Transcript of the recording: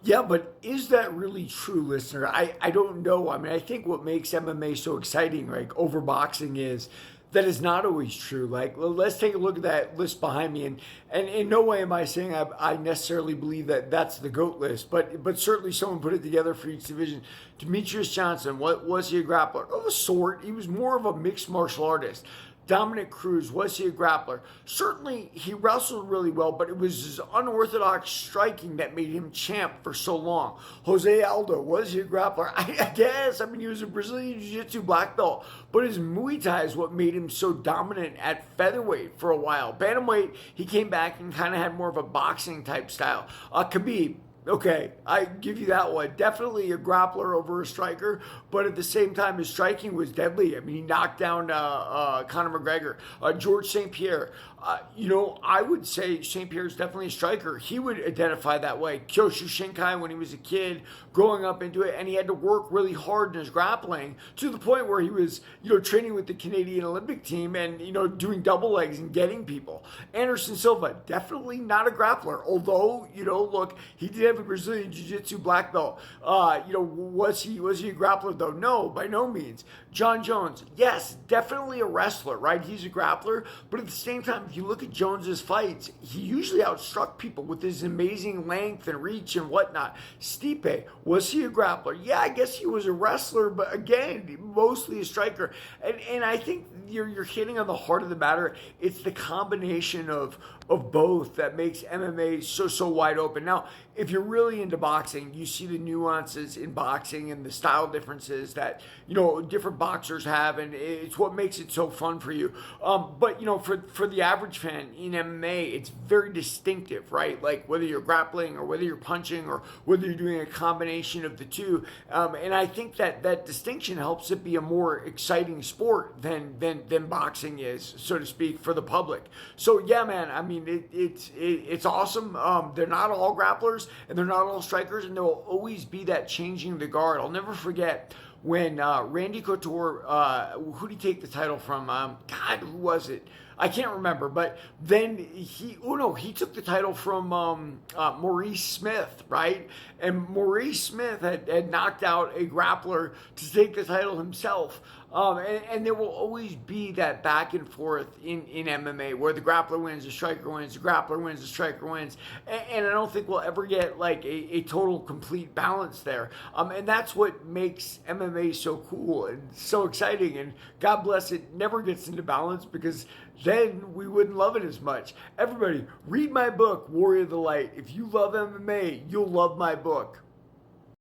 Yeah, but is that really true, listener? I don't know. I mean, I think what makes MMA so exciting, like over boxing, is that is not always true. Like, let's take a look at that list behind me, and in no way am I saying I necessarily believe that that's the GOAT list, but certainly someone put it together for each division. Demetrius Johnson, what was he a grappler? Of a sort, he was more of a mixed martial artist. Dominic Cruz, was he a grappler? Certainly, he wrestled really well, but it was his unorthodox striking that made him champ for so long. Jose Aldo, was he a grappler? I guess. I mean, he was a Brazilian Jiu-Jitsu black belt, but his Muay Thai is what made him so dominant at featherweight for a while. Bantamweight, he came back and kind of had more of a boxing type style. Khabib, okay, I give you that one. Definitely a grappler over a striker, but at the same time, his striking was deadly. I mean, he knocked down Conor McGregor. George St. Pierre, I would say St. Pierre is definitely a striker. He would identify that way. Kyosho Shinkai, when he was a kid, growing up into it, and he had to work really hard in his grappling to the point where he was, training with the Canadian Olympic team and, doing double legs and getting people. Anderson Silva, definitely not a grappler, although, look, he did have a Brazilian Jiu-Jitsu black belt. Was he a grappler though? No, by no means. John Jones, yes, definitely a wrestler, right? He's a grappler, but at the same time, if you look at Jones's fights, he usually outstruck people with his amazing length and reach and whatnot. Stipe, was he a grappler? Yeah, I guess he was a wrestler, but again, mostly a striker. And I think you're hitting on the heart of the matter. It's the combination of both that makes MMA so wide open. Now, if you're really into boxing, you see the nuances in boxing and the style differences that different boxers have, and it's what makes it so fun for you. But for the average fan in MMA, it's very distinctive, right? Like whether you're grappling or whether you're punching or whether you're doing a combination of the two. And I think that distinction helps it be a more exciting sport than boxing is, so to speak, for the public. So yeah, man, I mean, it's awesome. They're not all grapplers and they're not all strikers, and there will always be that changing the guard. I'll never forget when Randy Couture, who did he take the title from? God, who was it? I can't remember, but then he took the title from Maurice Smith, right? And Maurice Smith had knocked out a grappler to take the title himself. And there will always be that back and forth in MMA where the grappler wins, the striker wins, the grappler wins, the striker wins. And I don't think we'll ever get like a total complete balance there. And that's what makes MMA so cool and so exciting. And God bless it never gets into balance, because then we wouldn't love it as much. Everybody, read my book, Warrior of the Light. If you love MMA, you'll love my book.